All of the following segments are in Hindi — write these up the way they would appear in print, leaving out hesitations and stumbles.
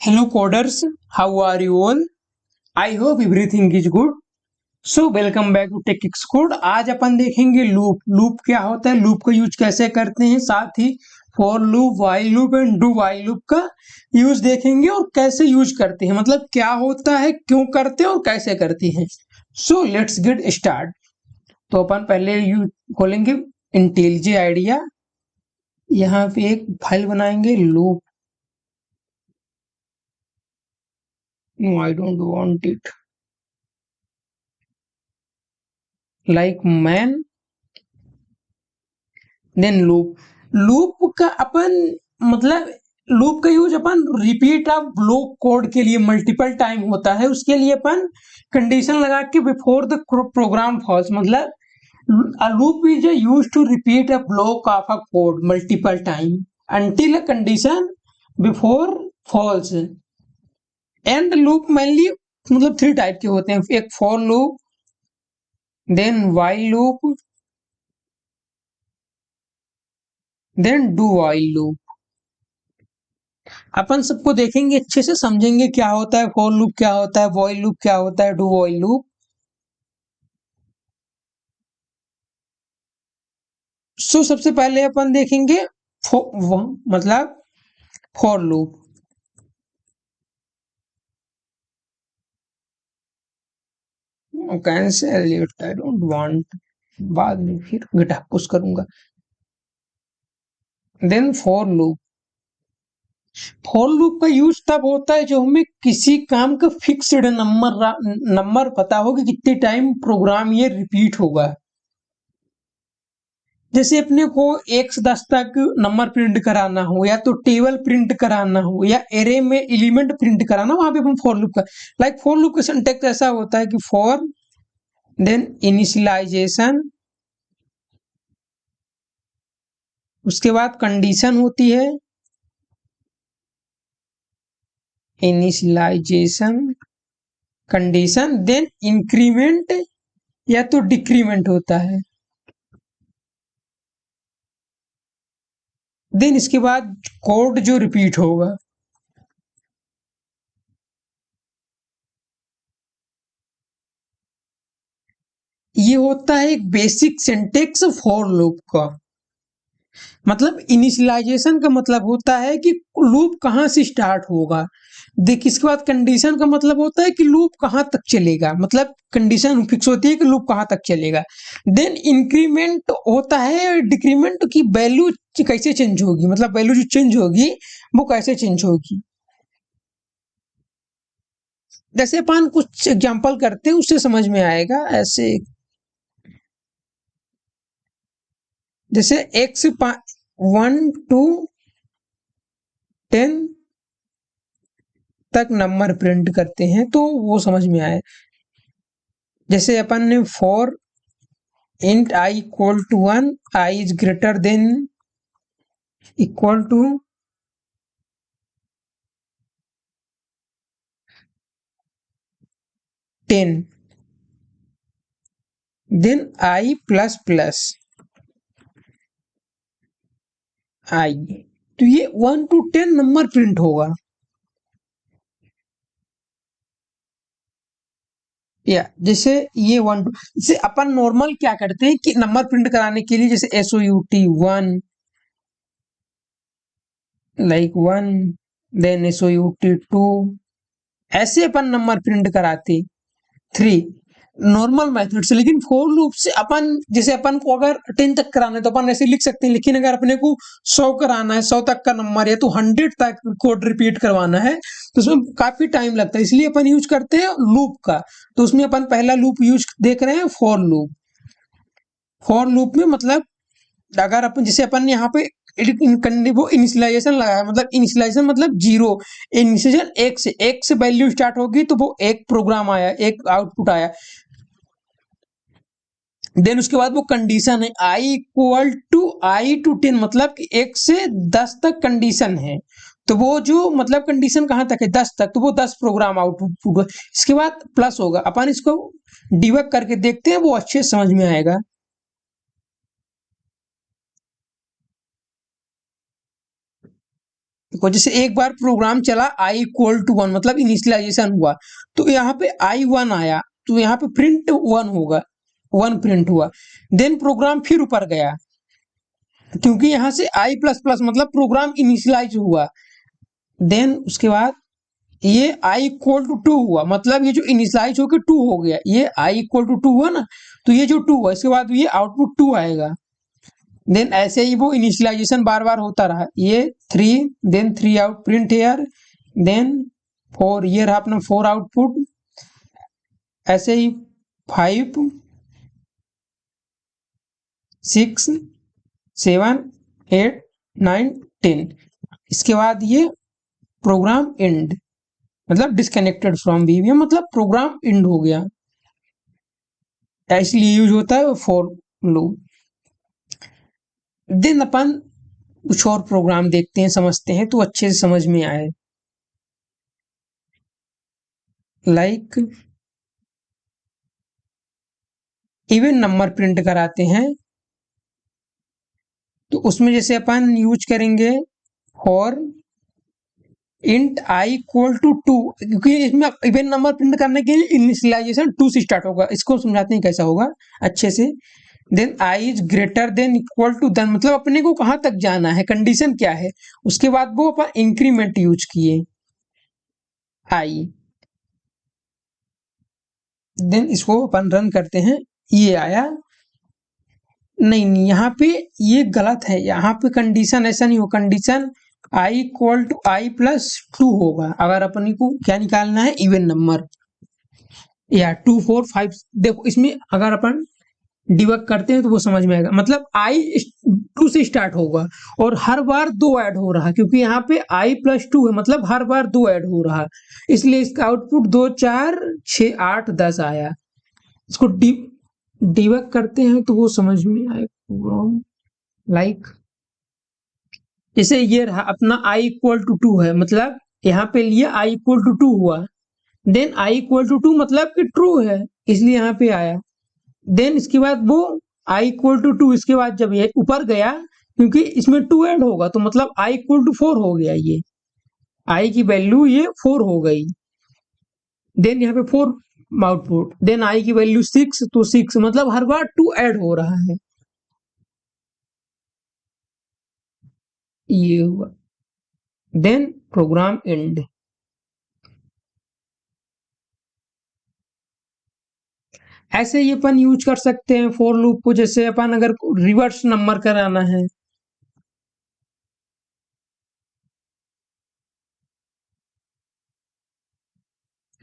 Hello coders, how are you all? I hope everything is good. So welcome back to TechX Code. आज अपन देखेंगे लूप क्या होता है, लूप का यूज कैसे करते हैं, साथ ही for loop, while loop and do while loop का यूज देखेंगे और कैसे यूज करते हैं, मतलब क्या होता है, क्यों करते हैं और कैसे करते हैं। So let's get start. तो अपन पहले यूज खोलेंगे इंटेलिजे आइडिया, यहाँ पे एक फाइल बनाएंगे loop. No, I don't want it. Like man, then loop का अपन मतलब लूप का यूज अपन रिपीट ऑफ ब्लॉक कोड के लिए मल्टीपल टाइम होता है, उसके लिए अपन कंडीशन लगा के बिफोर द प्रोग्राम फॉल्स, मतलब a loop is used to repeat a block of a code multiple time until a condition before false। And loop mainly मतलब थ्री टाइप के होते हैं, एक for loop, then while loop, then do while loop. अपन सबको देखेंगे, अच्छे से समझेंगे क्या होता है फॉर लूप, क्या होता है वाइल लूप, क्या होता है डू वाइल लूप। सो सबसे पहले अपन देखेंगे मतलब for loop. Cancel it, I don't want, बाद में फिर गिटहब पुश करूंगा। देन फॉर लूप का यूज तब होता है जो हमें किसी काम का फिक्स्ड नंबर पता हो कि कितने टाइम प्रोग्राम ये रिपीट होगा। जैसे अपने को 1 से 10 तक नंबर प्रिंट कराना हो, या तो टेबल प्रिंट कराना हो, या एरे में एलिमेंट प्रिंट कराना, वहां पे अपन फॉर लूप का फॉर लूप का सिंटैक्स ऐसा होता है कि फॉर, देन इनिशियलाइजेशन, उसके बाद कंडीशन होती है, इनिशियलाइजेशन कंडीशन, देन इंक्रीमेंट या तो डिक्रीमेंट होता है, देन इसके बाद कोड जो रिपीट होगा। ये होता है एक बेसिक सिंटेक्स फॉर लूप का। मतलब इनिशियलाइजेशन का मतलब होता है कि लूप कहाँ से स्टार्ट होगा, देख इसके बाद कंडीशन का मतलब होता है कि लूप कहाँ तक चलेगा, मतलब कंडीशन फिक्स होती है कि लूप कहाँ तक चलेगा। देन इंक्रीमेंट होता है डिक्रीमेंट की वैल्यू कैसे चेंज होगी, मतलब वैल्यू जो चेंज होगी वो कैसे चेंज होगी। जैसे अपन कुछ एग्जांपल करते हैं उससे समझ में आएगा। ऐसे जैसे x 1 to 10 तक नंबर प्रिंट करते हैं तो वो समझ में आए। जैसे अपन ने for int i equal to 1, i is greater than equal to 10, then i plus plus i, तो ये 1 to 10 नंबर प्रिंट होगा। या जैसे ये 1 to, जैसे अपन नॉर्मल क्या करते हैं कि नंबर प्रिंट कराने के लिए जैसे SOUT 1, लाइक 1, देन SOUT 2, ऐसे अपन नंबर प्रिंट कराते 3 नॉर्मल मेथड से। लेकिन फॉर लूप से अपन जैसे अपन को अगर 10 तक कराना है तो अपन ऐसे लिख सकते हैं, लेकिन अगर अपने को 100 कराना है, 100 तक का नंबर है, तो 100 तक कोड रिपीट करवाना है तो उसमें काफी टाइम लगता है, इसलिए अपन यूज करते हैं लूप का। तो उसमें अपन पहला लूप यूज देख रहे हैं फॉर लूप। फॉर लूप में मतलब अगर अपन जैसे अपन यहाँ पे वो इनिशियलाइजेशन लगाया, मतलब इनिशियलाइजेशन मतलब जीरो, इनिशियलाइजेशन एक से वैल्यू स्टार्ट होगी तो वो एक प्रोग्राम आया, एक आउटपुट आया। देन उसके बाद वो कंडीशन है i टू 10, मतलब कि 1 से 10 तक कंडीशन है, तो वो जो मतलब कंडीशन कहाँ तक है 10 तक, तो वो 10 प्रोग्राम आउटपुट हुआ। इसके बाद प्लस होगा, अपन इसको डिबग करके देखते हैं, वो अच्छे समझ में आएगा। देखो जैसे एक बार प्रोग्राम चला i इक्वल टू 1 मतलब इनिशियलाइजेशन हुआ, तो यहाँ पे i 1 आया, तो यहाँ पे प्रिंट 1 होगा, 1 प्रिंट हुआ। देन प्रोग्राम फिर ऊपर गया, क्योंकि यहाँ से i प्लस प्लस मतलब प्रोग्राम इनिशियलाइज हुआ। देन उसके बाद ये i इक्वल टू 2 हुआ, मतलब ये जो इनिशियलाइज होकर 2 हो गया, ये i इक्वल टू 2 हुआ ना, तो ये जो 2 हुआ इसके बाद ये आउटपुट 2 आएगा। देन ऐसे ही वो इनिशियलाइजेशन बार बार होता रहा, ये 3, then 3 out print here, then 4, ये रहा अपना 4 आउटपुट, ऐसे ही 5, 6, 7, 8, 9, 10। इसके बाद ये प्रोग्राम एंड, मतलब डिस्कनेक्टेड फ्रॉम वीवीएम, मतलब प्रोग्राम एंड हो गया, इसलिए यूज होता है फॉर लूप। देन अपन कुछ और प्रोग्राम देखते हैं, समझते हैं तो अच्छे से समझ में आए। लाइक इवन नंबर प्रिंट कराते हैं, तो उसमें जैसे अपन यूज करेंगे for int i equal to 2, क्योंकि इसमें इवन नंबर प्रिंट करने के लिए इनिशियलाइजेशन 2 से स्टार्ट होगा। इसको समझाते हैं कैसा होगा अच्छे से। Then i is greater than equal to then, मतलब अपने को कहाँ तक जाना है, कंडीशन क्या है, उसके बाद वो अपन इंक्रीमेंट यूज किए i। देन इसको अपन रन करते हैं, ये आया, नहीं नहीं यहाँ पे ये गलत है, यहाँ पे कंडीशन ऐसा नहीं हो, condition i equal to i plus 2 होगा अगर अपने को क्या निकालना है, इवन नंबर, या 2, 4, 5। देखो इसमें अगर अपन डिबग करते हैं तो वो समझ में आएगा, मतलब i 2 से स्टार्ट होगा और हर बार 2 ऐड हो रहा है, क्योंकि यहाँ पे i प्लस 2 है, मतलब हर बार 2 ऐड हो रहा है, इसलिए इसका आउटपुट 2, 4, 6, 8, 10 आया। इसको डिबग करते हैं तो वो समझ में आएगा। लाइक जैसे ये रहा अपना i इक्वल टू 2 है, मतलब यहाँ पे लिए i इक्वल टू 2 हुआ, देन i इक्वल टू 2 मतलब कि ट्रू है, इसलिए यहाँ पे आया। देन इसके बाद वो i इक्वल टू 2, इसके बाद जब ये ऊपर गया, क्योंकि इसमें 2 ऐड होगा तो मतलब i इक्वल टू 4 हो गया, ये i की वैल्यू ये 4 हो गई। देन यहाँ पे 4 आउटपुट, देन i की वैल्यू 6, तो 6 मतलब हर बार 2 ऐड हो रहा है, ये हुआ। Then program end. ऐसे ही अपन यूज कर सकते हैं फॉर लूप को, जैसे अपन अगर रिवर्स नंबर कराना है,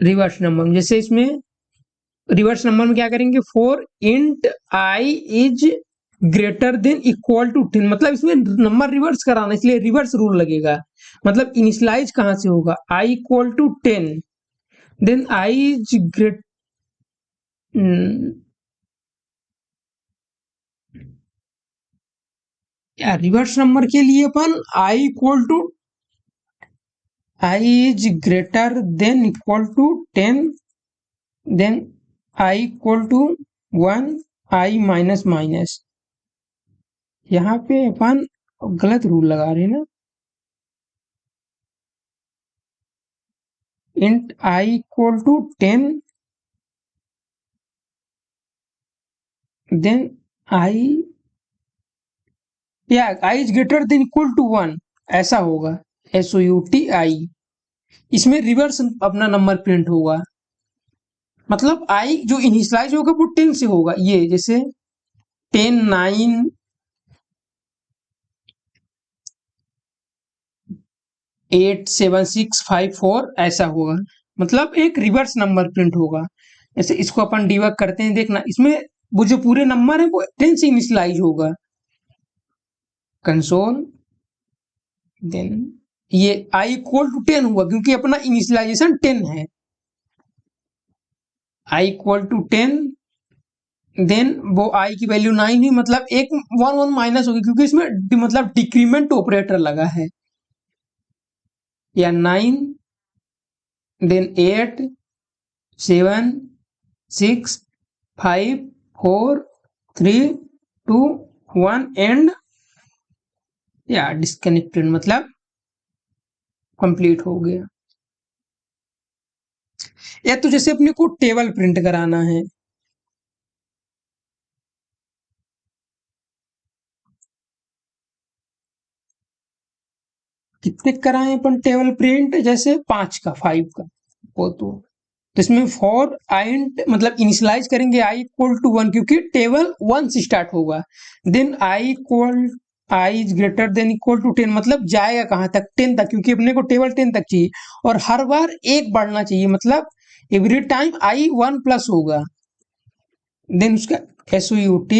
रिवर्स नंबर, जैसे इसमें रिवर्स नंबर में क्या करेंगे, for int i is greater than equal to 10, मतलब इसमें नंबर रिवर्स कराना, इसलिए रिवर्स रूल लगेगा। मतलब इनिशियलाइज कहां से होगा, i equal to 10, then i is great, या रिवर्स नंबर के लिए अपन i equal to i is greater than equal to 10, then i equal to 1, i minus minus, यहाँ पे अपन गलत रूल लगा रहे हैं ना, int i equal to 10, then i, या i is greater than equal to 1, ऐसा होगा, SOUTI। इसमें रिवर्स अपना नंबर प्रिंट होगा, मतलब i जो इनिशियलाइज होगा वो 10 से होगा, ये जैसे 10, 9, 8, 7, 6, 5, 4 ऐसा होगा, मतलब एक रिवर्स नंबर प्रिंट होगा। जैसे इसको अपन डिबग करते हैं, देखना इसमें वो जो पूरे नंबर है वो 10 से इनिशियलाइज होगा, कंसोल। देन ये i इक्वल टू 10 हुआ क्योंकि अपना इनिशियलाइजेशन 10 है, i इक्वल टू 10, देन वो i की वैल्यू 9 ही, मतलब एक 1 माइनस होगी क्योंकि इसमें मतलब डिक्रीमेंट ऑपरेटर लगा है, या 9, देन 8, 7, 6, 5, 4, 3, 2, 1 एंड, या डिस्कनेक्टेड, मतलब कंप्लीट हो गया। या तो जैसे अपने को टेबल प्रिंट कराना है, कितने कराएं अपन टेबल प्रिंट, जैसे 5 का 5 का, वो तो इसमें फॉर आइंट मतलब इनिशियलाइज करेंगे आई इक्वल टू 1, क्योंकि टेबल 1 से स्टार्ट होगा। Then I is greater than equal to 10, मतलब जाएगा कहाँ तक, 10 तक, क्योंकि अपने को टेबल 10 तक चाहिए और हर बार एक बढ़ना चाहिए, मतलब एवरी टाइम आई 1 प्लस होगा। देन उसका SOUT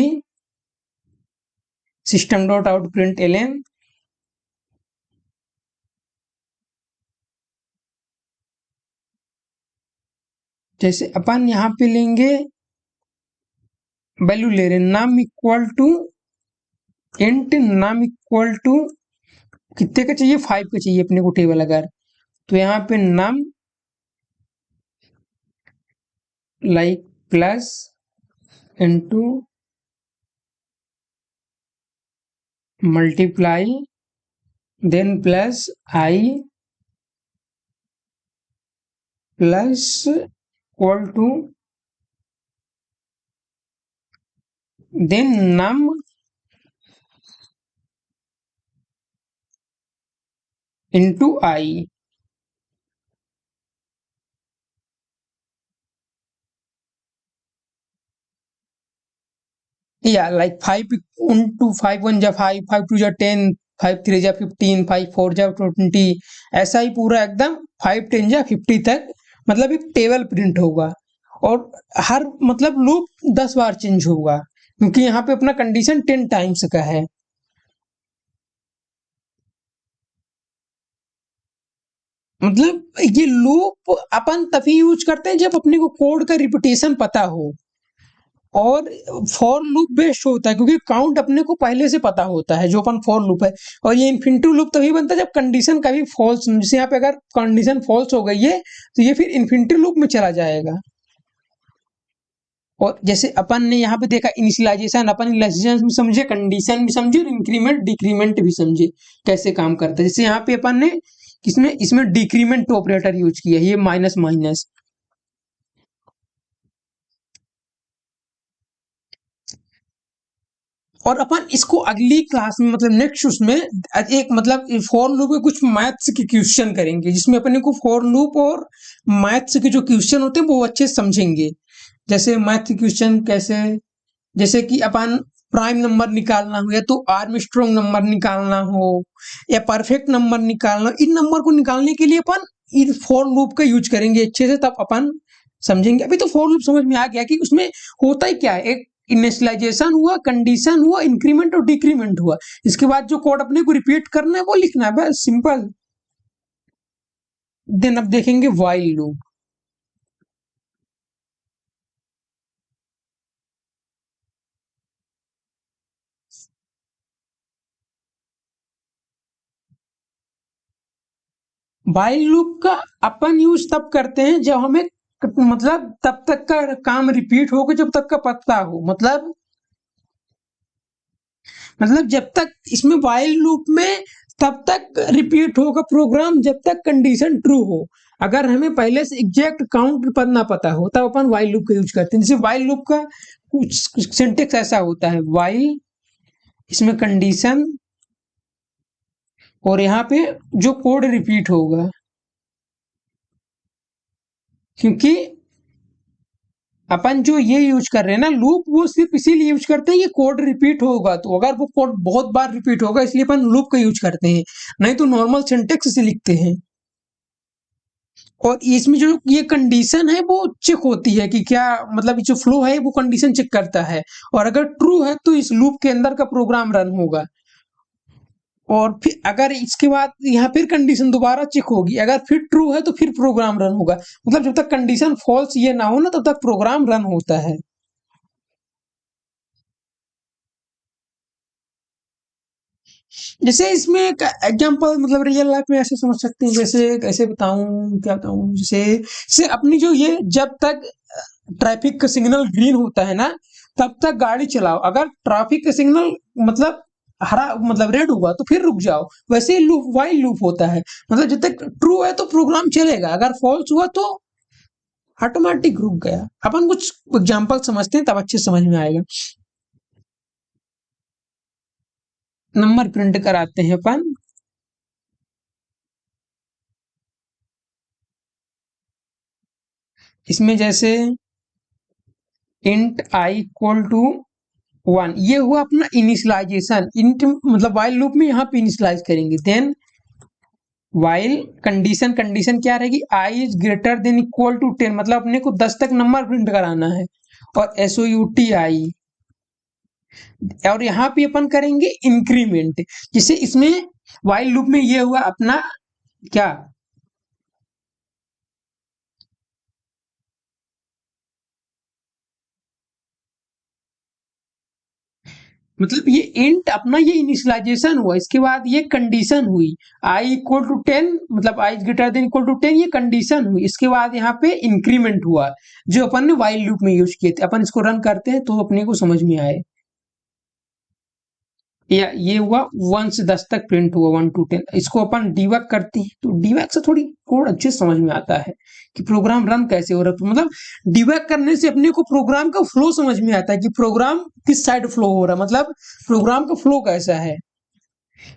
system dot out print LN, जैसे अपन यहाँ पे लेंगे वैल्यू ले रहे num equal to int, num equal to कितने का चाहिए, 5 का चाहिए अपने को टेबल अगर, तो यहाँ पे num like plus into multiply then plus i plus equal to then num into i. या लाइक 5 इंटू 5 1 जा 5, 5 2 जा 10, 5 3 जा 15, 5 4 जा 20, ऐसा ही पूरा एकदम 5 10 जा 50 तक, मतलब एक टेबल प्रिंट होगा। और हर मतलब लूप 10 बार चेंज होगा, क्योंकि यहाँ पे अपना कंडीशन 10 टाइम्स का है। मतलब ये लूप अपन तभी यूज करते हैं जब अपने को कोड का रिपीटेशन पता हो, और फॉर लूप बेस्ड होता है क्योंकि काउंट अपने को पहले से पता होता है जो अपन फॉर लूप है। और ये इन्फिनिटी लूप तभी बनता है जब कंडीशन कभी फॉल्स, जैसे यहाँ पे अगर कंडीशन फॉल्स हो गई है तो ये फिर इन्फिनिटी लूप में चला जाएगा। और जैसे अपन ने यहाँ पे देखा इनिशियलाइजेशन, अपन इनिशियलाइजेशन भी समझे, कंडीशन भी समझे और इंक्रीमेंट डिक्रीमेंट भी समझे कैसे काम करता है। जैसे यहाँ पे अपन ने इसमें डिक्रीमेंट ऑपरेटर यूज किया, ये माइनस माइनस। और अपन इसको अगली क्लास में मतलब नेक्स्ट उसमें एक मतलब फॉर लूप के कुछ मैथ्स के क्वेश्चन करेंगे, जिसमें अपने को फॉर लूप और मैथ्स के जो क्वेश्चन होते हैं वो अच्छे से समझेंगे। जैसे मैथ क्वेश्चन कैसे, जैसे कि अपन प्राइम नंबर निकालना हो, या तो आर्मस्ट्रांग नंबर निकालना हो, या परफेक्ट नंबर निकालना हो, इन नंबर को निकालने के लिए अपन इन फॉर लूप का यूज करेंगे अच्छे से, तब अपन समझेंगे। अभी तो फॉर लूप समझ में आ गया कि उसमें होता ही क्या है, एक इनिशियलाइजेशन हुआ, कंडीशन हुआ, इंक्रीमेंट और डिक्रीमेंट हुआ, इसके बाद जो कोड अपने को रिपीट करना है वो लिखना है, बस सिंपल। देन अब देखेंगे व्हाइल लूप। व्हाइल लूप का अपन यूज तब करते हैं जब हमें मतलब तब तक का काम रिपीट होगा जब तक का पता हो, मतलब जब तक इसमें व्हाइल लूप में तब तक रिपीट होगा प्रोग्राम जब तक कंडीशन ट्रू हो। अगर हमें पहले से एग्जैक्ट काउंट ना पता हो तब अपन व्हाइल लूप का यूज करते हैं। जैसे व्हाइल लूप का कुछ सिंटेक्स ऐसा होता है, व्हाइल, इसमें कंडीशन, और यहाँ पे जो कोड रिपीट होगा, क्योंकि अपन जो ये यूज कर रहे हैं ना लूप, वो सिर्फ इसीलिए यूज करते हैं ये कोड रिपीट होगा, तो अगर वो कोड बहुत बार रिपीट होगा इसलिए अपन लूप का यूज करते हैं, नहीं तो नॉर्मल सिंटेक्स से लिखते हैं। और इसमें जो ये कंडीशन है वो चेक होती है कि क्या मतलब जो फ्लो है वो कंडीशन चेक करता है, और अगर ट्रू है तो इस लूप के अंदर का प्रोग्राम रन होगा। और फिर अगर इसके बाद यहाँ फिर कंडीशन दोबारा चेक होगी, अगर फिर ट्रू है तो फिर प्रोग्राम रन होगा। मतलब जब तक कंडीशन फॉल्स ये ना हो ना तब तक प्रोग्राम रन होता है। जैसे इसमें एक एग्जांपल मतलब रियल लाइफ में ऐसे समझ सकते हैं, जैसे कैसे बताऊं, क्या बताऊं, जैसे अपनी जो ये जब तक ट्रैफिक का सिग्नल ग्रीन होता है ना तब तक गाड़ी चलाओ, अगर ट्रैफिक का सिग्नल मतलब हरा मतलब रेड हुआ तो फिर रुक जाओ। वैसे ही लूप वाइल लूप होता है, मतलब जब तक ट्रू है तो प्रोग्राम चलेगा, अगर फॉल्स हुआ तो ऑटोमेटिक रुक गया। अपन कुछ एग्जांपल समझते हैं तब अच्छे समझ में आएगा। नंबर प्रिंट कराते हैं अपन। इसमें जैसे इंट आई इक्वल टू 1, ये हुआ अपना इनिशियलाइजेशन। इंट मतलब वाइल लूप में यहाँ पे इनिशियलाइज करेंगे। देन वाइल कंडीशन, कंडीशन क्या रहेगी, i is greater than equal to 10, मतलब अपने को 10 तक नंबर प्रिंट कराना है। और SOUTI, और यहाँ पे अपन करेंगे इंक्रीमेंट। जिसे इसमें वाइल लूप में ये हुआ अपना क्या, मतलब ये इंट अपना ये इनिशियलाइजेशन हुआ, इसके बाद ये कंडीशन हुई आई इक्वल टू 10, मतलब आई ग्रेटर देन इक्वल टू 10, ये कंडीशन हुई। इसके बाद यहाँ पे इंक्रीमेंट हुआ जो अपन ने वाइल लूप में यूज किए थे। अपन इसको रन करते हैं तो अपने को समझ में आए। या ये हुआ 1 से 10 तक प्रिंट हुआ, 1 to 10। इसको अपन डीबग करते हैं तो डीबग से थोड़ी कोड अच्छे से समझ में आता है कि प्रोग्राम रन कैसे हो रहा है। तो मतलब डीबग करने से अपने को प्रोग्राम का फ्लो समझ में आता है कि प्रोग्राम किस साइड फ्लो हो रहा है, मतलब प्रोग्राम का फ्लो कैसा है।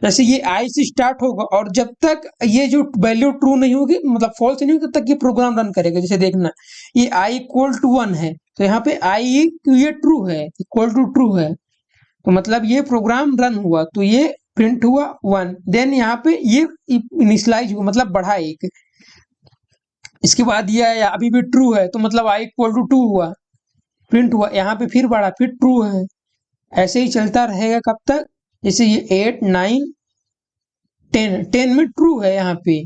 जैसे ये आई से स्टार्ट होगा और जब तक ये जो वैल्यू ट्रू नहीं होगी, मतलब फॉल्स नहीं होगी, तब तक ये प्रोग्राम रन करेगा। जैसे देखना, ये आई इक्वल टू 1 है तो यहाँ पे आई ये ट्रू है, इक्वल टू ट्रू है, तो मतलब ये प्रोग्राम रन हुआ तो ये प्रिंट हुआ 1। देन यहाँ पे ये इनिशियलाइज हुआ, मतलब बढ़ा एक। इसके बाद ये आया अभी भी ट्रू है तो मतलब आई इक्वल टू 2 हुआ, प्रिंट हुआ। यहाँ पे फिर बढ़ा, फिर ट्रू है। ऐसे ही चलता रहेगा कब तक, जैसे ये 8 9 10, 10 में ट्रू है यहाँ पे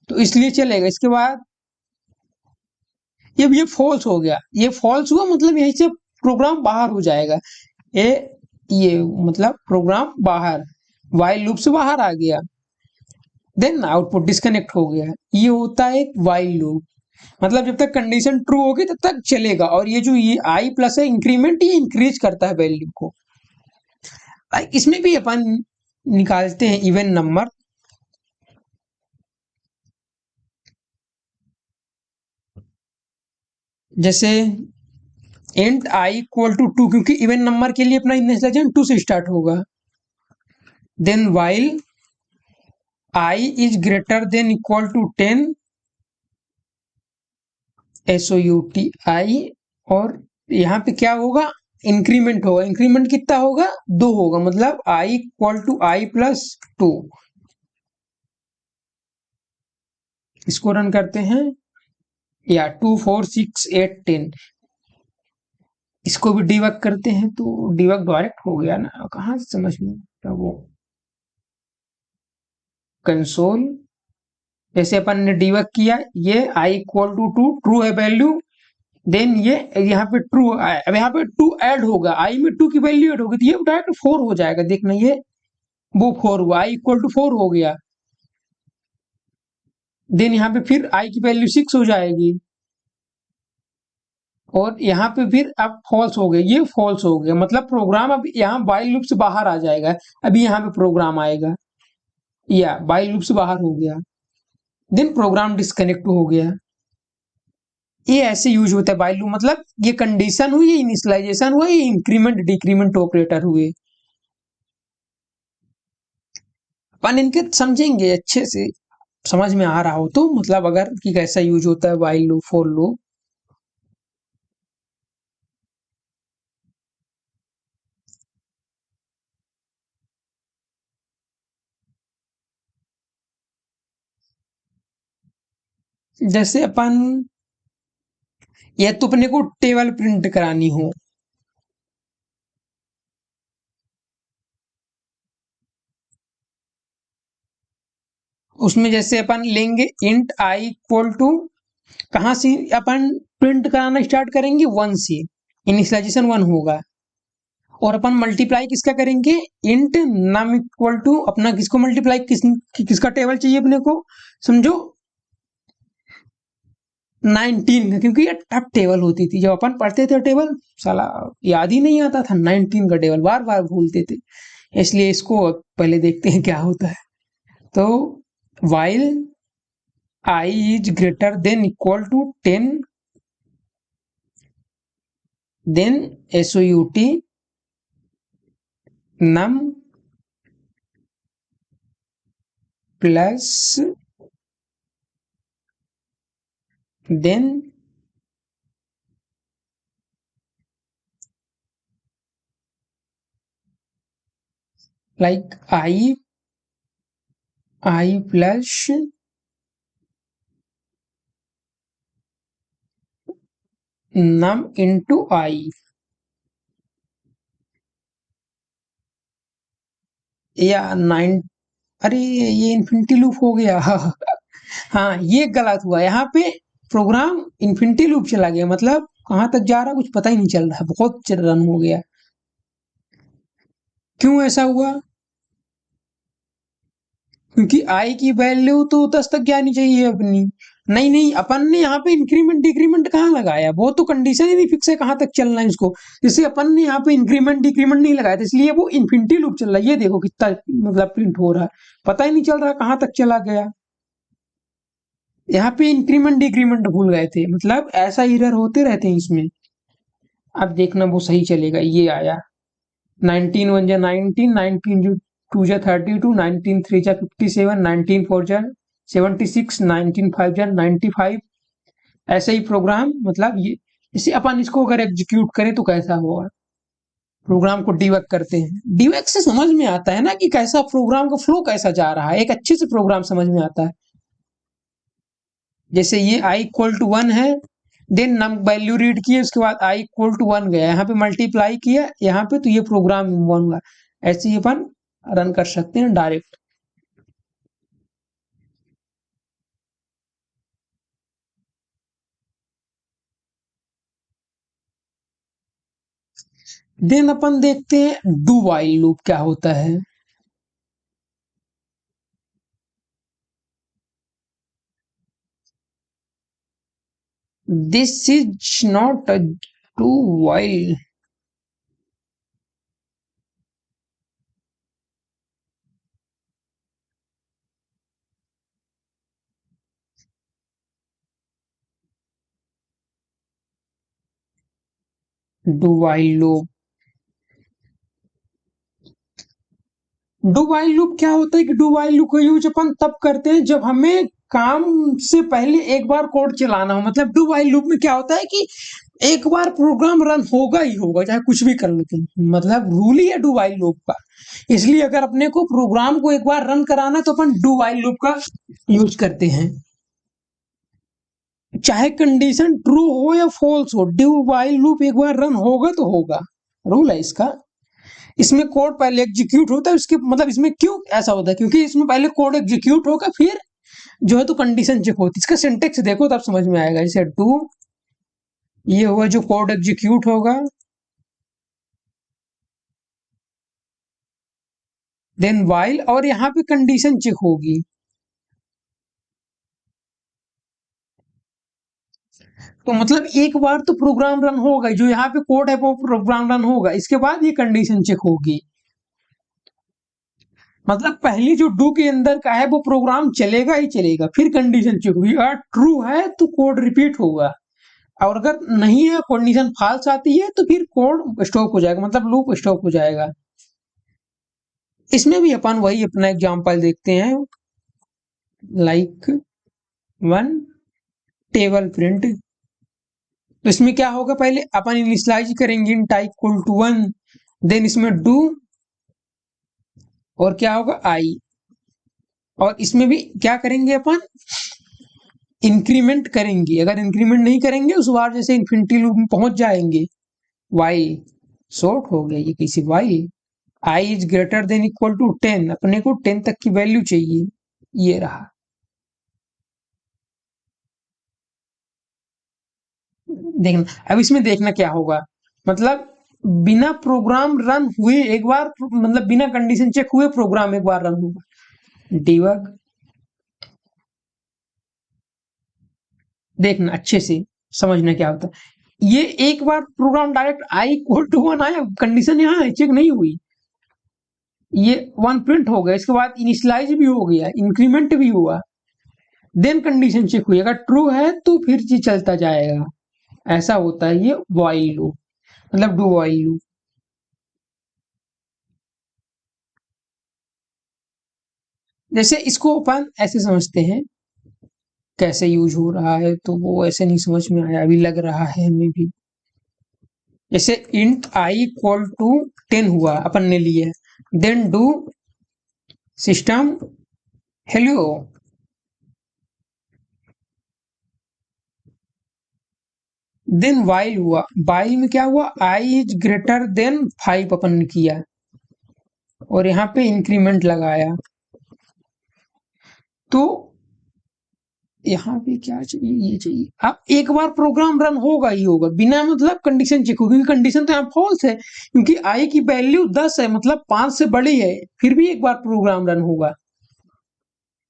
तो इसलिए चलेगा। इसके बाद ये फॉल्स हो गया, ये फॉल्स हुआ मतलब यहीं से प्रोग्राम बाहर हो जाएगा। ये ये मतलब प्रोग्राम बाहर, वाइल लूप से बाहर आ गया। देन आउटपुट डिस्कनेक्ट हो गया। ये होता है एक वाइल लूप, मतलब जब तक कंडीशन ट्रू होगी तब तक चलेगा। और ये जो ये आई प्लस है इंक्रीमेंट, ये इंक्रीज करता है वैल्यू को। इसमें भी अपन निकालते हैं इवन नंबर। जैसे इंट आई इक्वल टू 2, क्योंकि इवन नंबर के लिए अपना इनिशियलाइजेशन 2 से स्टार्ट होगा। Then while I is greater than equal to 10, SOUTI, और यहाँ पे क्या होगा, इंक्रीमेंट होगा। इंक्रीमेंट कितना होगा, 2 होगा, मतलब आई इक्वल टू आई प्लस 2। इसको रन करते हैं, या 2 4 6 8 10। इसको भी डिबग करते हैं तो डिबग डायरेक्ट हो गया ना, कहाँ से समझ में वो कंसोल। जैसे अपन ने डिबग किया, ये आई इक्वल टू 2 ट्रू है वैल्यू। देन ये यहाँ पे ट्रू, अब यहाँ पे 2 ऐड होगा, आई में 2 की वैल्यू ऐड होगी तो ये डायरेक्ट 4 हो जाएगा। देखना ये वो 4 हुआ, आई इक्वल टू 4 हो गया। देन यहाँ पे फिर आई की वैल्यू 6 हो जाएगी, और यहाँ पे फिर अब फॉल्स हो गया, ये फॉल्स हो गया, मतलब प्रोग्राम अब यहाँ वाइल लूप से बाहर आ जाएगा। अभी यहाँ पे प्रोग्राम आएगा, या वाइल लूप से बाहर हो गया, देन प्रोग्राम डिस्कनेक्ट हो गया। ये ऐसे यूज होता है वाइल लूप, मतलब ये कंडीशन हुई, ये इनिशियलाइजेशन हुआ, ये इंक्रीमेंट डिक्रीमेंट ऑपरेटर हुए। अपन इनके समझेंगे अच्छे से, समझ में आ रहा हो तो, मतलब अगर कि कैसा यूज होता है वाइल लूप फॉर लूप। जैसे अपन, या तो अपने को टेबल प्रिंट करानी हो, उसमें जैसे अपन लेंगे इंट आई इक्वल टू, कहाँ से अपन प्रिंट कराना स्टार्ट करेंगे, 1 से, इनिशियलाइजेशन 1 होगा। और अपन मल्टीप्लाई किसका करेंगे, इंट नम इक्वल टू, अपना किसको मल्टीप्लाई, किसका टेबल चाहिए अपने को, समझो 19 का, क्योंकि ये टफ टेबल होती थी। जब अपन पढ़ते थे टेबल, साला याद ही नहीं आता था, 19 का टेबल बार बार भूलते थे। इसलिए इसको पहले देखते हैं क्या होता है। तो while I is greater than equal to 10, then SOUT num plus then like I plus num into I। या 9, अरे ये इन्फिनिटी लूप हो गया। हाँ ये गलत हुआ, यहाँ पे प्रोग्राम इन्फिनिटी लूप चला गया, मतलब कहाँ तक जा रहा कुछ पता ही नहीं चल रहा, बहुत रन हो गया। क्यों ऐसा हुआ? क्योंकि आई की वैल्यू तो 10 तक जानी चाहिए अपनी। नहीं नहीं, अपन ने यहाँ पे इंक्रीमेंट डिक्रीमेंट कहाँ लगाया, वो तो कंडीशन ही नहीं फिक्स है कहाँ तक चलना है इसको। जैसे अपन ने यहाँ पे इंक्रीमेंट डिक्रीमेंट नहीं लगाया था, इसलिए वो इन्फिनिटी लूप चल रहा है। ये देखो कितना मतलब प्रिंट हो रहा है, पता ही नहीं चल रहा कहाँ तक चला गया। यहाँ पे इंक्रीमेंट डिक्रीमेंट भूल गए थे, मतलब ऐसा एरर होते रहते हैं इसमें। अब देखना वो सही चलेगा। ये आया 19 1 जा 19, 19 2 जा 32, 19 3 जा 57, 19 4 जा 76, 19 5 जा 95। ऐसे ही प्रोग्राम, मतलब ये इसे अपन इसको अगर एग्जीक्यूट करें तो कैसा होगा। प्रोग्राम को डिबग करते हैं, डिबग से समझ में आता है ना कि कैसा प्रोग्राम का फ्लो कैसा जा रहा है, एक अच्छे से प्रोग्राम समझ में आता है। जैसे ये i इक्वल टू 1 है, देन नम वैल्यू रीड किए, उसके बाद i इक्वल टू 1 गया, यहाँ पे मल्टीप्लाई किया यहाँ पे, तो ये प्रोग्राम 1 हुआ। ऐसे ही अपन रन कर सकते हैं डायरेक्ट। देन अपन देखते हैं डू वाइल लूप क्या होता है। This is not a do while. Do while loop, do while loop क्या होता है कि डू वाइल लूप का यूज अपन तब करते हैं जब हमें काम से पहले एक बार कोड चलाना हो। मतलब डू वाइल लूप में क्या होता है कि एक बार प्रोग्राम रन होगा ही होगा, चाहे कुछ भी कर लेते हैं, मतलब रूल ही है डू वाइल लूप का। इसलिए अगर अपने को प्रोग्राम को एक बार रन कराना तो अपन डू वाइल लूप का यूज करते हैं, चाहे कंडीशन ट्रू हो या फॉल्स हो। डू वाइल लूप एक बार रन होगा तो होगा, रूल है इसका। इसमें कोड पहले एग्जीक्यूट होता है, उसके मतलब इसमें क्यों ऐसा होता है, क्योंकि इसमें पहले कोड एग्जीक्यूट होगा, फिर जो है तो कंडीशन चेक होती है। इसका सिंटेक्स देखो तब समझ में आएगा। जैसे डू, ये हुआ जो कोड एग्जीक्यूट होगा, देन वाइल, और यहाँ पे कंडीशन चेक होगी। तो मतलब एक बार तो प्रोग्राम रन होगा, जो यहाँ पे कोड है वो प्रोग्राम रन होगा, इसके बाद ये कंडीशन चेक होगी। मतलब पहली जो डू के अंदर का है वो प्रोग्राम चलेगा ही चलेगा, फिर कंडीशन चेक होगी। अगर ट्रू है तो कोड रिपीट होगा, और अगर नहीं है, कंडीशन फॉल्स आती है, तो फिर कोड स्टॉप हो जाएगा, मतलब लूप स्टॉप हो जाएगा। इसमें भी अपन वही अपना एग्जांपल देखते हैं, लाइक 1 टेबल प्रिंट। तो इसमें क्या होगा, पहले अपन इनिशियलाइज करेंगे int i equal to 1, then इसमें डू, और क्या होगा i, और इसमें भी क्या करेंगे अपन, इंक्रीमेंट करेंगे। अगर इंक्रीमेंट नहीं करेंगे उस बार जैसे इन्फिनिटी लूप में पहुंच जाएंगे। वाई शॉर्ट हो गया ये किसी, Y I is greater than equal to 10, अपने को 10 तक की वैल्यू चाहिए, ये रहा। देखना अब इसमें, देखना क्या होगा, मतलब बिना प्रोग्राम रन हुए एक बार, मतलब बिना कंडीशन चेक हुए प्रोग्राम एक बार रन होगा। डिबग, देखना अच्छे से, समझना क्या होता है। ये एक बार program direct i equal to 1 आया, कंडीशन यहाँ है चेक नहीं हुई, ये 1 प्रिंट हो गया, इसके बाद इनिशियलाइज भी हो गया, इंक्रीमेंट भी हुआ, देन कंडीशन चेक हुई, अगर ट्रू है तो फिर ये चलता जाएगा। ऐसा होता है ये व्हाइल लूप, मतलब डू व्हाइल लूप। जैसे इसको अपन ऐसे समझते हैं, कैसे यूज हो रहा है तो वो ऐसे नहीं समझ में आया, अभी लग रहा है हमें भी। जैसे इंट आई इक्वल टू 10 हुआ, अपन ने लिया, then do system hello, then while हुआ, वाइल में क्या हुआ, आई इज ग्रेटर देन 5 अपन ने किया, और यहाँ पे इंक्रीमेंट लगाया, तो यहाँ पे क्या चाहिए, ये चाहिए। अब एक बार प्रोग्राम रन होगा ही होगा, बिना मतलब कंडीशन चेक हो, क्योंकि कंडीशन तो यहाँ फॉल्स है, क्योंकि आई की वैल्यू 10 है, मतलब 5 से बड़ी है, फिर भी एक बार प्रोग्राम रन होगा।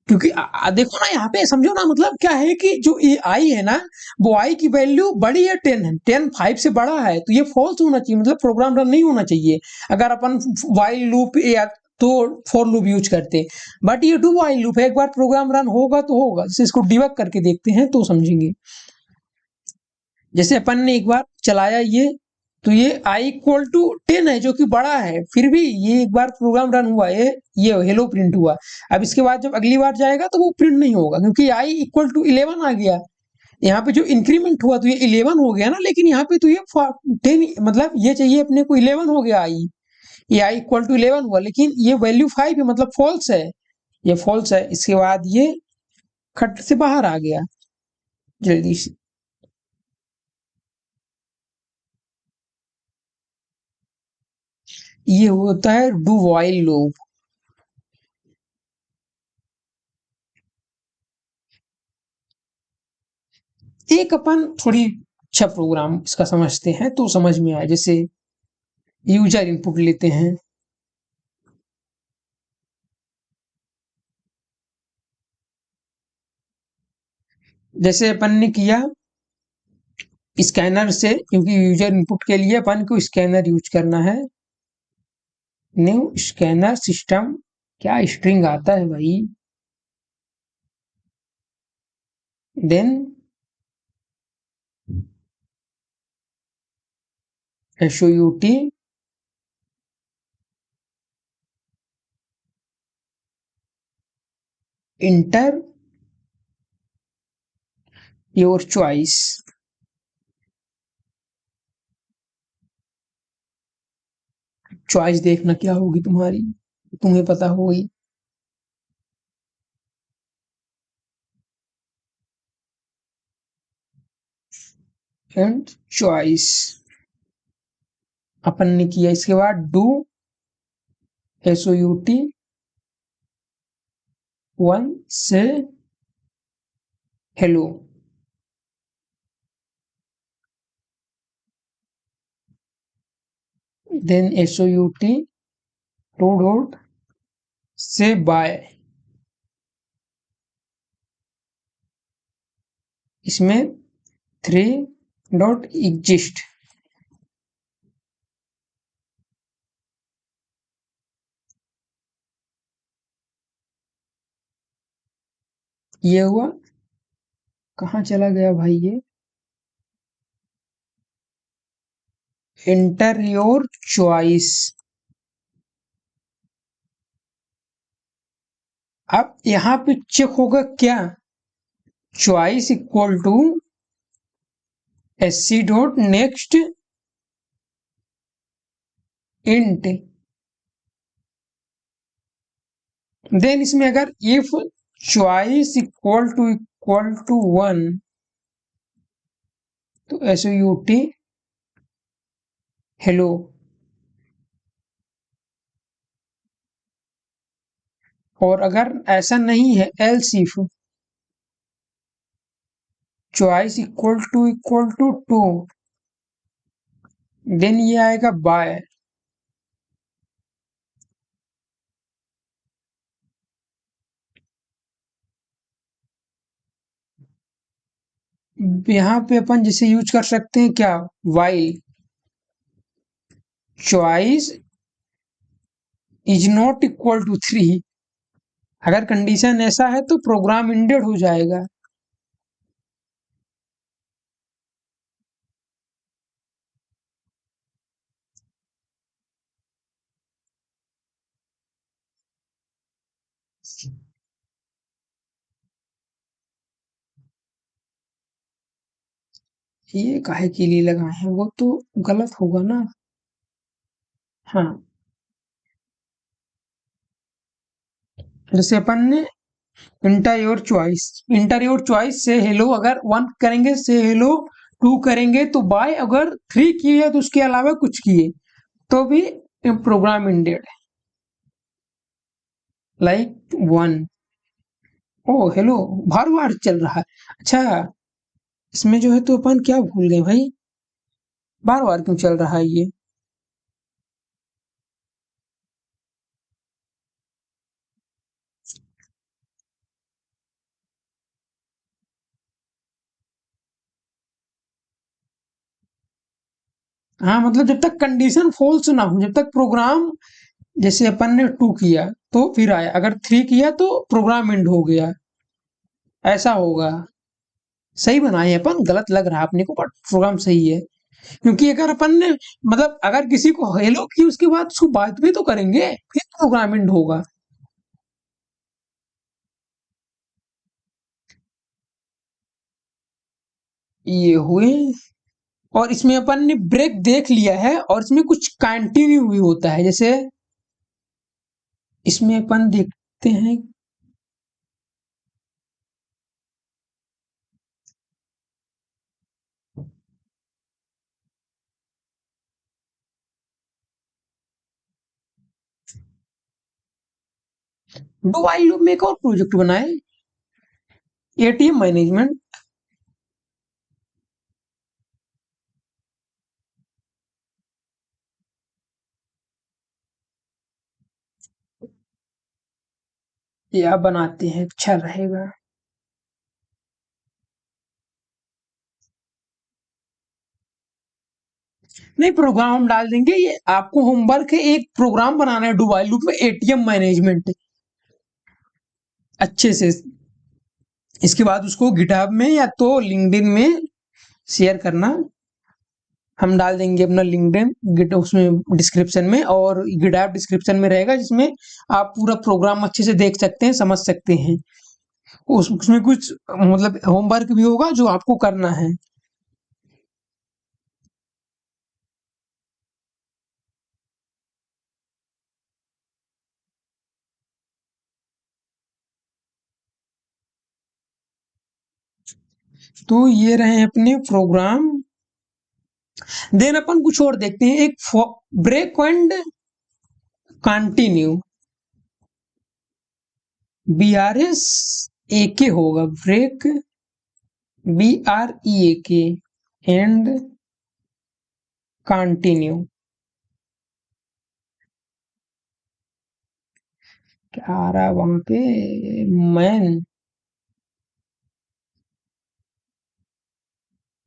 क्योंकि देखो ना, यहाँ पे समझो ना, मतलब क्या है कि जो ये आई है ना, वो आई की वैल्यू बड़ी है, 10 है, 10 5 से बड़ा है, तो ये फॉल्स होना चाहिए, मतलब प्रोग्राम रन नहीं होना चाहिए अगर अपन वाइल लूप या तो फॉर लूप यूज करते। बट ये डू वाइल लूप है, एक बार प्रोग्राम रन होगा तो होगा। जैसे इसको डिबग करके देखते हैं तो समझेंगे। जैसे अपन ने एक बार चलाया ये, तो ये i इक्वल टू 10 है, जो कि बड़ा है, फिर भी ये एक बार प्रोग्राम रन हुआ, ये हेलो प्रिंट हुआ। अब इसके बाद जब अगली बार जाएगा तो वो प्रिंट नहीं होगा, क्योंकि i इक्वल टू 11 आ गया। यहाँ पे जो इंक्रीमेंट हुआ तो ये 11 हो गया ना, लेकिन यहाँ पे तो ये 10, मतलब ये चाहिए अपने को 11 हो गया आई, ये i इक्वल टू 11 हुआ, लेकिन ये वैल्यू 5 है, मतलब फॉल्स है, ये फॉल्स है। इसके बाद ये खट से बाहर आ गया जल्दी से। ये होता है डू वाइल लूप। एक अपन थोड़ी अच्छा प्रोग्राम इसका समझते हैं तो समझ में आए। जैसे यूजर इनपुट लेते हैं, जैसे अपन ने किया स्कैनर से, क्योंकि यूजर इनपुट के लिए अपन को स्कैनर यूज करना है। न्यू स्कैनर सिस्टम, क्या स्ट्रिंग आता है भाई, then SOUT enter your choice. Choice देखना क्या होगी तुम्हारी, तुम्हें पता होगी। एंड चॉइस अपन ने किया, इसके बाद डू SOUT 1 से हेलो, देन SOUT 2 डॉट से बाय, इसमें 3 डॉट एग्जिस्ट। ये हुआ, कहाँ चला गया भाई ये, एंटर योर चॉइस। अब यहाँ पे चेक होगा क्या, choice equal to SC dot next int, then इसमें अगर इफ चॉइस इक्वल टू 1, तो SOUT हेलो। और अगर ऐसा नहीं है, else if choice equal to 2, then ये आएगा बाय। यहाँ पे अपन जैसे यूज कर सकते हैं क्या, while choice is not equal to 3, अगर कंडीशन ऐसा है तो प्रोग्राम इंडेड हो जाएगा। ये काहे के लिए लगाए हैं, वो तो गलत होगा ना। हाँ, जैसे अपन ने इंटर योर चॉइस से हेलो अगर 1 करेंगे, से हेलो 2 करेंगे तो बाय, अगर 3 किए तो उसके अलावा कुछ किए तो भी प्रोग्राम इंडेड है। लाइक 1, ओ हेलो, बार बार चल रहा है। अच्छा, इसमें जो है तो अपन क्या भूल गए भाई, बार बार क्यों चल रहा है ये। हाँ, मतलब जब तक कंडीशन फॉल्स ना हो, जब तक प्रोग्राम, जैसे अपन ने 2 किया तो फिर आया, अगर 3 किया तो प्रोग्राम एंड हो गया, ऐसा होगा। सही बनाए हैं अपन, गलत लग रहा है अपने को बट प्रोग्राम सही है। क्योंकि अगर अपन ने, मतलब अगर किसी को हेलो की उसके बाद उसको बात भी तो करेंगे, फिर प्रोग्राम एंड होगा। ये हुए, और इसमें अपन ने ब्रेक देख लिया है और इसमें कुछ कंटिन्यू भी होता है, जैसे इसमें अपन देखते हैं डू वाइल लूप में एक और प्रोजेक्ट बनाए, एटीएम मैनेजमेंट। या बनाते हैं, अच्छा रहेगा। नहीं, प्रोग्राम हम डाल देंगे, ये आपको होमवर्क है, एक प्रोग्राम बनाना है डू वाइल लूप में एटीएम मैनेजमेंट अच्छे से। इसके बाद उसको गिटहब में या तो लिंक्डइन में शेयर करना, हम डाल देंगे अपना लिंक्डइन गिट उसमें डिस्क्रिप्शन में, और गिटहब डिस्क्रिप्शन में रहेगा, जिसमें आप पूरा प्रोग्राम अच्छे से देख सकते हैं, समझ सकते हैं। उसमें कुछ मतलब होमवर्क भी होगा जो आपको करना है। तो ये रहे अपने प्रोग्राम। देन अपन कुछ और देखते हैं, एक ब्रेक एंड कंटिन्यू, BRS ए के होगा, ब्रेक BREAK एंड कंटिन्यू। क्या आ रहा है वहां पे, मैन।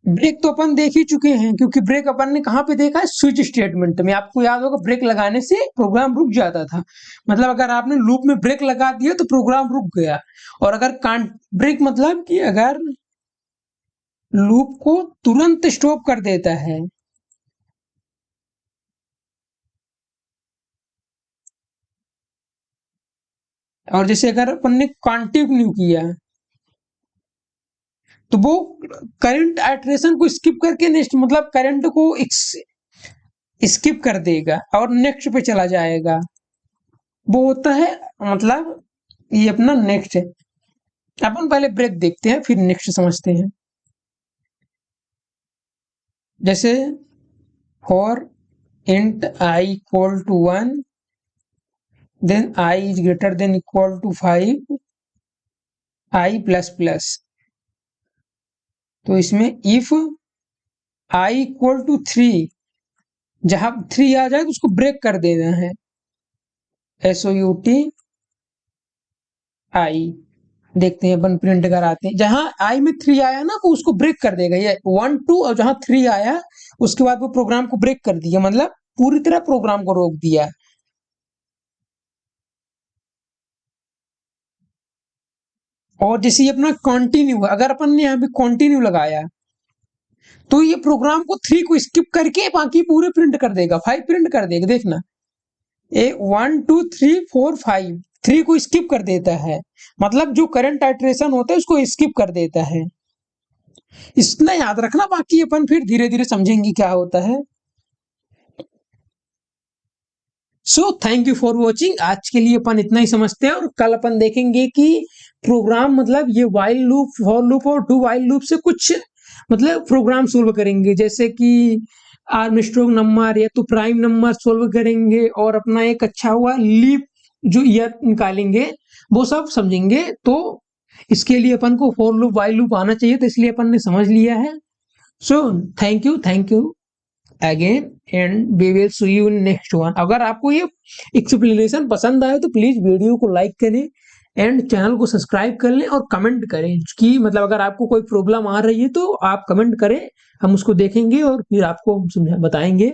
ब्रेक तो अपन देख ही चुके हैं, क्योंकि ब्रेक अपन ने कहाँ पे देखा है, स्विच स्टेटमेंट में। आपको याद होगा ब्रेक लगाने से प्रोग्राम रुक जाता था, मतलब अगर आपने लूप में ब्रेक लगा दिया तो प्रोग्राम रुक गया। और अगर कांट ब्रेक मतलब कि अगर लूप को तुरंत स्टॉप कर देता है। और जैसे अगर अपन ने कंटिन्यू किया तो वो करंट आइटरेशन को स्किप करके नेक्स्ट, मतलब करंट को स्किप कर देगा और नेक्स्ट पे चला जाएगा। वो होता है, मतलब ये अपना नेक्स्ट है। अपन पहले ब्रेक देखते हैं फिर नेक्स्ट समझते हैं। जैसे for int I equal to 1, then I is greater than equal to 5, I plus plus. तो इसमें इफ आई इक्वल टू 3, जहां 3 आ जाए तो उसको ब्रेक कर देना है, SOUT आई। देखते हैं, अपन प्रिंट कराते हैं, जहां आई में 3 आया ना वो उसको ब्रेक कर देगा, ये 1 2, और जहां 3 आया उसके बाद वो प्रोग्राम को ब्रेक कर दिया, मतलब पूरी तरह प्रोग्राम को रोक दिया। और जैसे ये अपना कंटिन्यू, अगर अपन ने यहाँ पे कंटिन्यू लगाया तो ये प्रोग्राम को 3 को स्किप करके बाकी पूरे प्रिंट कर देगा, 5 प्रिंट कर देगा। देखना, ए 1 2 3 4 5, 3 को स्किप कर देता है, मतलब जो करंट आइटरेशन होता है उसको स्किप कर देता है। इतना याद रखना, बाकी अपन फिर धीरे धीरे समझेंगे क्या होता है। So thank you for watching. आज के लिए अपन इतना ही समझते हैं, और कल अपन देखेंगे कि प्रोग्राम मतलब ये वाइल लूप, फॉर लूप और डू वाइल लूप से कुछ मतलब प्रोग्राम सोल्व करेंगे, जैसे कि आर्मस्ट्रांग नंबर या तो प्राइम नंबर सोल्व करेंगे, और अपना एक अच्छा हुआ लीप जो ईयर निकालेंगे वो सब समझेंगे। तो इसके लिए अपन को फॉर लूप वाइल लूप आना चाहिए, तो इसलिए अपन ने समझ लिया है। So thank you again, and we will see you in next one. अगर आपको ये एक्सप्लेनेशन पसंद आए तो प्लीज वीडियो को लाइक करें एंड चैनल को सब्सक्राइब कर लें, और कमेंट करें कि मतलब अगर आपको कोई प्रॉब्लम आ रही है तो आप कमेंट करें, हम उसको देखेंगे और फिर आपको बताएंगे।